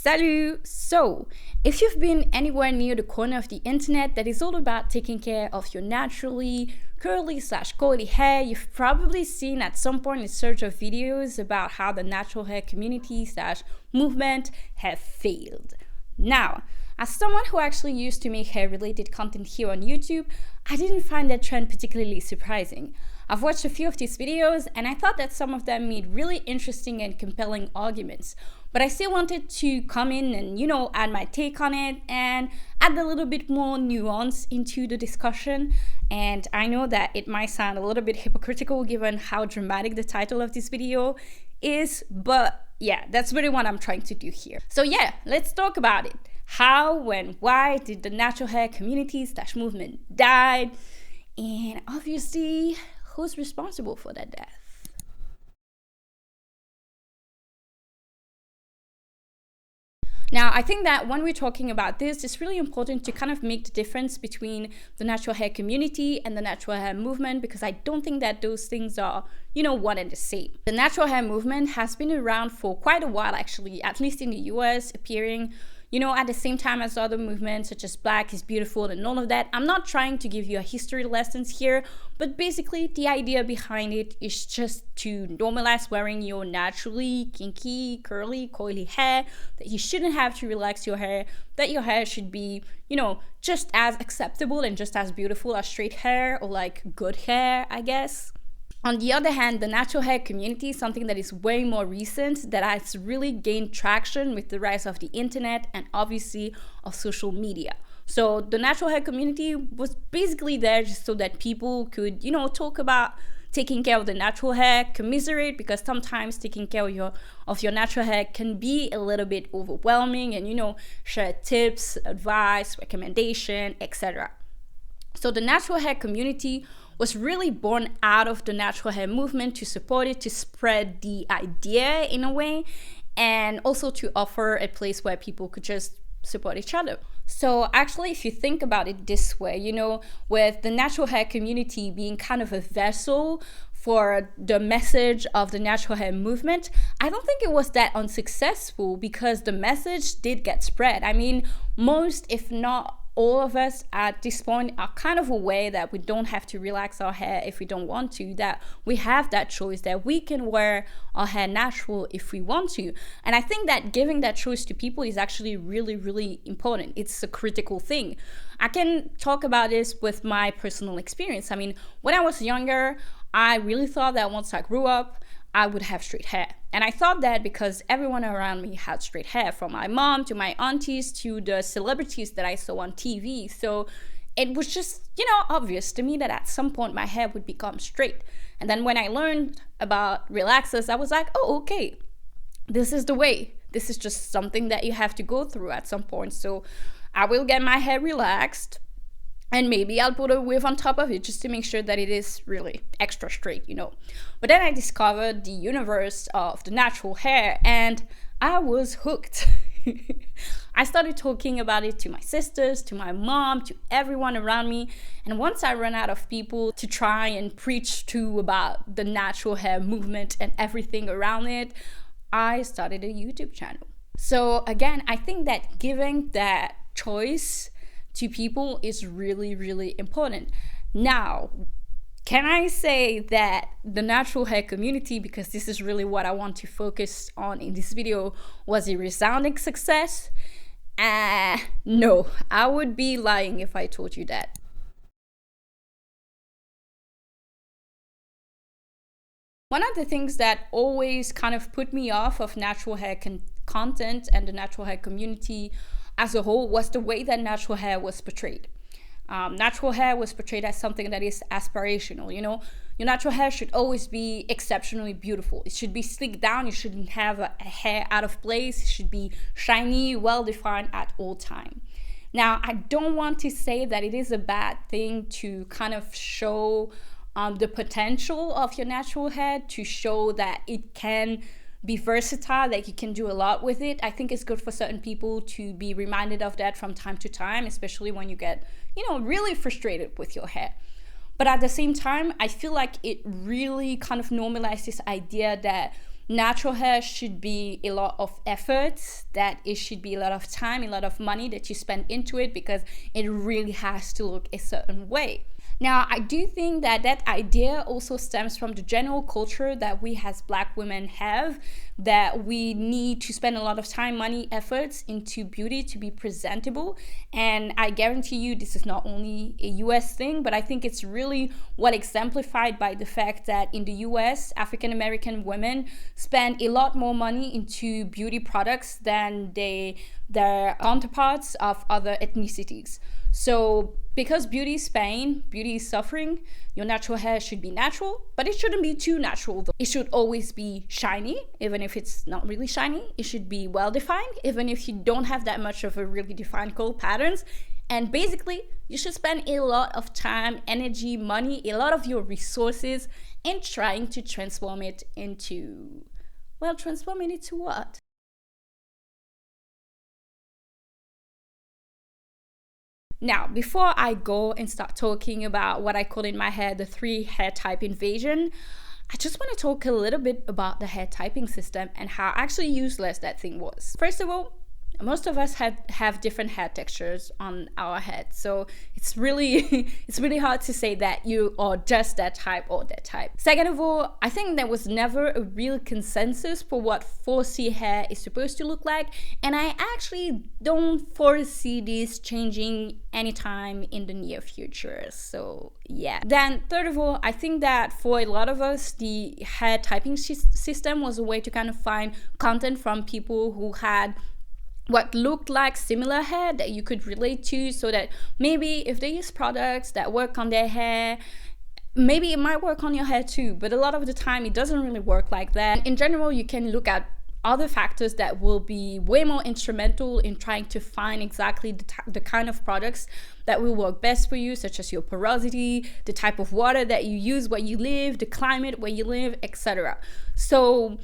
Salut! So, if you've been anywhere near the corner of the internet that is all about taking care of your naturally curly/coily hair, you've probably seen at some point a search of videos about how the natural hair community/movement have failed. Now, as someone who actually used to make hair-related content here on YouTube, I didn't find that trend particularly surprising. I've watched a few of these videos and I thought that some of them made really interesting and compelling arguments, but I still wanted to come in and, add my take on it and add a little bit more nuance into the discussion. And I know that it might sound a little bit hypocritical given how dramatic the title of this video is, but yeah, that's really what I'm trying to do here. So yeah, let's talk about it. How and why did the natural hair community/movement die? And obviously, who's responsible for that death? Now, I think that when we're talking about this, it's really important to kind of make the difference between the natural hair community and the natural hair movement, because I don't think that those things are, one and the same. The natural hair movement has been around for quite a while, actually, at least in the US, appearing at the same time as other movements such as Black is Beautiful and all of that. I'm not trying to give you a history lessons here, but basically the idea behind it is just to normalize wearing your naturally kinky, curly, coily hair, that you shouldn't have to relax your hair, that your hair should be, just as acceptable and just as beautiful as straight hair or like good hair, I guess. On the other hand, the natural hair community is something that is way more recent, that has really gained traction with the rise of the internet and obviously of social media. So the natural hair community was basically there just so that people could, talk about taking care of the natural hair, commiserate, because sometimes taking care of your natural hair can be a little bit overwhelming, and share tips, advice, recommendation, etc. So the natural hair community was really born out of the natural hair movement to support it, to spread the idea in a way, and also to offer a place where people could just support each other. So actually, if you think about it this way, with the natural hair community being kind of a vessel for the message of the natural hair movement, I don't think it was that unsuccessful, because the message did get spread. I mean, most, if not all of us at this point are kind of aware that we don't have to relax our hair if we don't want to, that we have that choice, that we can wear our hair natural if we want to. And I think that giving that choice to people is actually really, really important. It's a critical thing. I can talk about this with my personal experience. I mean, when I was younger, I really thought that once I grew up, I would have straight hair. And I thought that because everyone around me had straight hair, from my mom to my aunties to the celebrities that I saw on TV. So it was just, obvious to me that at some point my hair would become straight. And then when I learned about relaxers, I was like, oh, okay, this is the way. This is just something that you have to go through at some point. So I will get my hair relaxed, and maybe I'll put a weave on top of it just to make sure that it is really extra straight, But then I discovered the universe of the natural hair and I was hooked. I started talking about it to my sisters, to my mom, to everyone around me. And once I ran out of people to try and preach to about the natural hair movement and everything around it, I started a YouTube channel. So again, I think that giving that choice to people is really, really important. Now, can I say that the natural hair community, because this is really what I want to focus on in this video, was a resounding success? No, I would be lying if I told you that. One of the things that always kind of put me off of natural hair content and the natural hair community as a whole was the way that natural hair was portrayed. Natural hair was portrayed as something that is aspirational. Your natural hair should always be exceptionally beautiful. It should be slicked down. You shouldn't have a hair out of place. It should be shiny, well-defined at all time. Now, I don't want to say that it is a bad thing to kind of show the potential of your natural hair, to show that it can be versatile, that you can do a lot with it. I think it's good for certain people to be reminded of that from time to time, especially when you get, really frustrated with your hair. But at the same time, I feel like it really kind of normalized this idea that natural hair should be a lot of effort, that it should be a lot of time, a lot of money that you spend into it, because it really has to look a certain way. Now, I do think that that idea also stems from the general culture that we as Black women have, that we need to spend a lot of time, money, efforts into beauty to be presentable. And I guarantee you this is not only a US thing, but I think it's really well exemplified by the fact that in the US, African American women spend a lot more money into beauty products than their counterparts of other ethnicities. So because beauty is pain, beauty is suffering, your natural hair should be natural, but it shouldn't be too natural though. It should always be shiny, even if it's not really shiny. It should be well defined, even if you don't have that much of a really defined curl patterns. And basically, you should spend a lot of time, energy, money, a lot of your resources in trying to transform it into what? Now, before I go and start talking about what I call in my head the 3 hair type invasion, I just want to talk a little bit about the hair typing system and how actually useless that thing was. First of all, most of us have different hair textures on our head, so it's really hard to say that you are just that type or that type. Second of all, I think there was never a real consensus for what 4C hair is supposed to look like, and I actually don't foresee this changing anytime in the near future. So yeah. Then third of all, I think that for a lot of us, the hair typing system was a way to kind of find content from people who had what looked like similar hair that you could relate to, so that maybe if they use products that work on their hair, maybe it might work on your hair too, but a lot of the time it doesn't really work like that. In general, you can look at other factors that will be way more instrumental in trying to find exactly the kind of products that will work best for you, such as your porosity, the type of water that you use where you live, the climate where you live, etc. So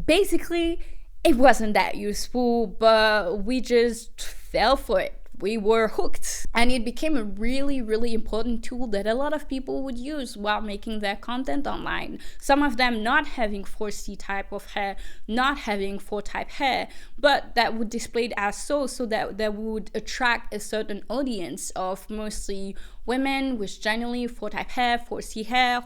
basically, it wasn't that useful, but we just fell for it. We were hooked. And it became a really, really important tool that a lot of people would use while making their content online. Some of them not having 4C type of hair, not having 4 type hair, but that would display it as so that would attract a certain audience of mostly women with generally 4 type hair, 4C hair,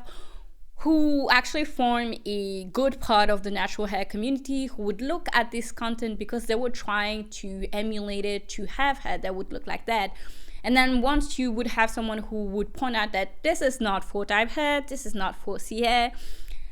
who actually form a good part of the natural hair community, who would look at this content because they were trying to emulate it, to have hair that would look like that. And then once you would have someone who would point out that this is not 4 type hair, this is not 4C hair,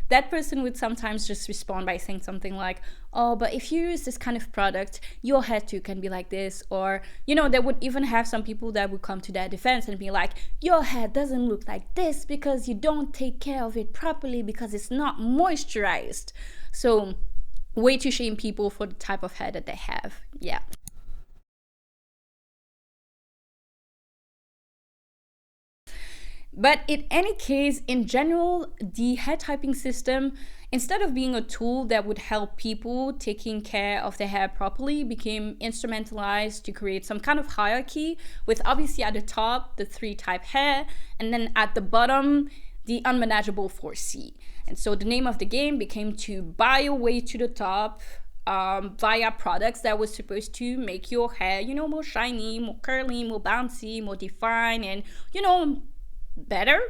that person would sometimes just respond by saying something like, oh, but if you use this kind of product, your hair too can be like this. Or, they would even have some people that would come to their defense and be like, your hair doesn't look like this because you don't take care of it properly because it's not moisturized. So, way to shame people for the type of hair that they have. Yeah. But in any case, in general, the hair typing system, instead of being a tool that would help people taking care of their hair properly, became instrumentalized to create some kind of hierarchy, with obviously at the top, the 3 type hair, and then at the bottom, the unmanageable 4C. And so the name of the game became to buy your way to the top via products that was supposed to make your hair, more shiny, more curly, more bouncy, more defined, and, better.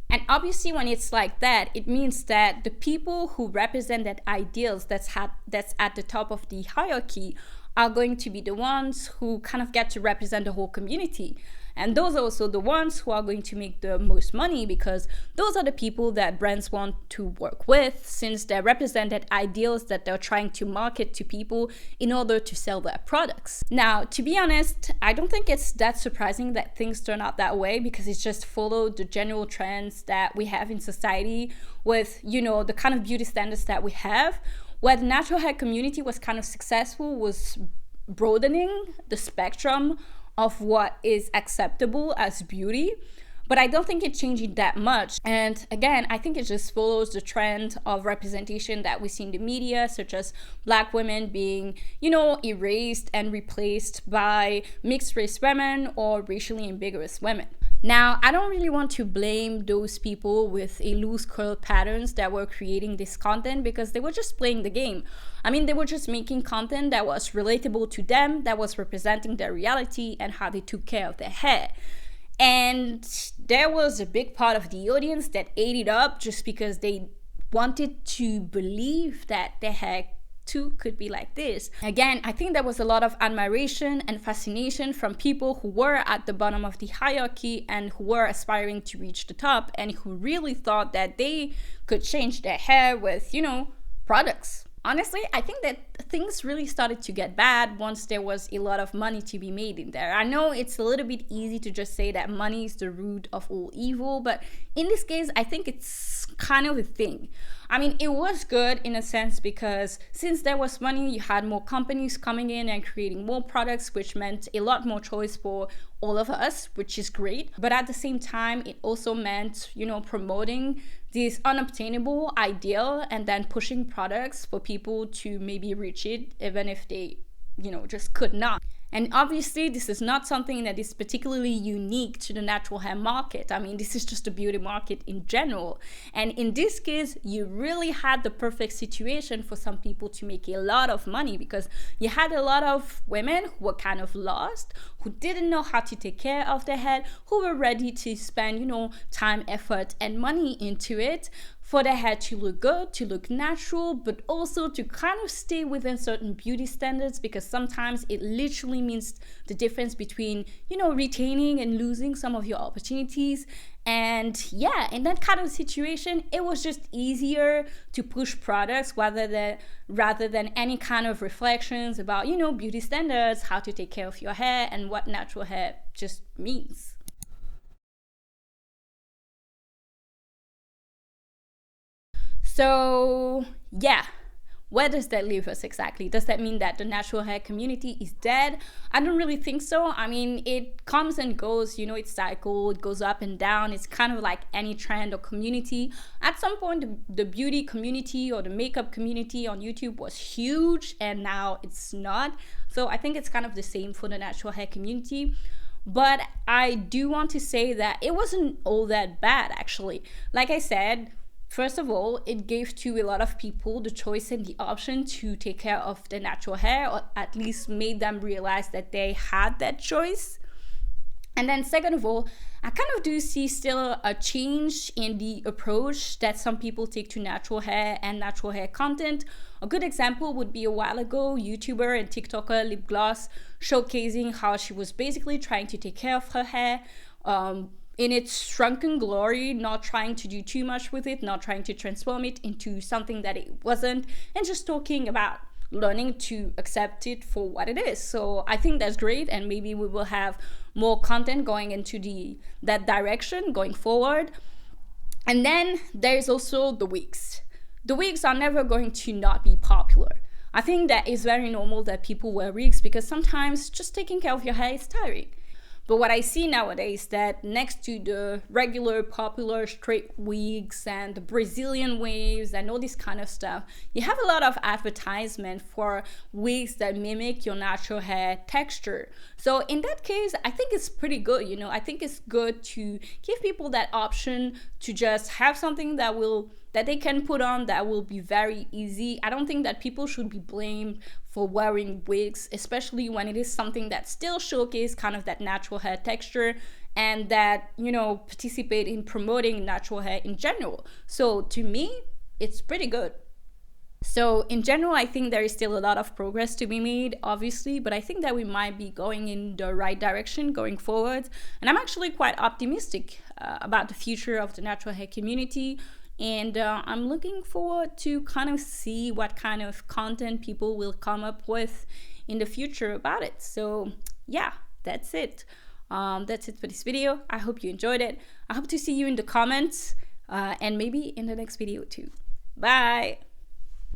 And obviously when it's like that, it means that the people who represent that ideals that's at the top of the hierarchy are going to be the ones who kind of get to represent the whole community. And those are also the ones who are going to make the most money, because those are the people that brands want to work with, since they represent that ideals that they're trying to market to people in order to sell their products. Now, to be honest, I don't think it's that surprising that things turn out that way, because it's just followed the general trends that we have in society with, the kind of beauty standards that we have. Where the natural hair community was kind of successful was broadening the spectrum of what is acceptable as beauty, but I don't think it changed that much. And again, I think it just follows the trend of representation that we see in the media, such as Black women being, erased and replaced by mixed race women or racially ambiguous women. Now, I don't really want to blame those people with a loose curl patterns that were creating this content, because they were just playing the game. I mean, they were just making content that was relatable to them, that was representing their reality and how they took care of their hair. And there was a big part of the audience that ate it up just because they wanted to believe that their hair too could be like this. Again, I think there was a lot of admiration and fascination from people who were at the bottom of the hierarchy and who were aspiring to reach the top, and who really thought that they could change their hair with, products. Honestly, I think that things really started to get bad once there was a lot of money to be made in there. I know it's a little bit easy to just say that money is the root of all evil, but in this case, I think it's kind of a thing. I mean, it was good in a sense, because since there was money, you had more companies coming in and creating more products, which meant a lot more choice for all of us, which is great. But at the same time, it also meant, promoting this unobtainable ideal and then pushing products for people to maybe reach it, even if they, just could not. And obviously, this is not something that is particularly unique to the natural hair market. I mean, this is just the beauty market in general. And in this case, you really had the perfect situation for some people to make a lot of money, because you had a lot of women who were kind of lost, who didn't know how to take care of their hair, who were ready to spend, time, effort, and money into it, for their hair to look good, to look natural, but also to kind of stay within certain beauty standards, because sometimes it literally means the difference between, retaining and losing some of your opportunities. And yeah, in that kind of situation, it was just easier to push products rather than any kind of reflections about, beauty standards, how to take care of your hair, and what natural hair just means. So yeah, where does that leave us exactly? Does that mean that the natural hair community is dead? I don't really think so. I mean, it comes and goes, it's cycle, it goes up and down. It's kind of like any trend or community. At some point, the beauty community or the makeup community on YouTube was huge, and now it's not. So I think it's kind of the same for the natural hair community. But I do want to say that it wasn't all that bad, actually. Like I said, first of all, it gave to a lot of people the choice and the option to take care of their natural hair, or at least made them realize that they had that choice. And then second of all, I kind of do see still a change in the approach that some people take to natural hair and natural hair content. A good example would be a while ago, YouTuber and TikToker Lip Gloss showcasing how she was basically trying to take care of her hair, in its shrunken glory, not trying to do too much with it, not trying to transform it into something that it wasn't, and just talking about learning to accept it for what it is. So I think that's great, and maybe we will have more content going into that direction going forward. And then there's also the wigs. The wigs are never going to not be popular. I think that it's very normal that people wear wigs, because sometimes just taking care of your hair is tiring. But what I see nowadays, that next to the regular popular straight wigs and the Brazilian waves and all this kind of stuff, you have a lot of advertisement for wigs that mimic your natural hair texture. So in that case, I think it's pretty good. I think it's good to give people that option to just have something that they can put on that will be very easy. I don't think that people should be blamed for wearing wigs, especially when it is something that still showcases kind of that natural hair texture and that, participate in promoting natural hair in general. So to me, it's pretty good. So in general, I think there is still a lot of progress to be made, obviously, but I think that we might be going in the right direction going forward. And I'm actually quite optimistic about the future of the natural hair community. And I'm looking forward to kind of see what kind of content people will come up with in the future about it. So yeah, that's it. That's it for this video. I hope you enjoyed it. I hope to see you in the comments and maybe in the next video too. Bye.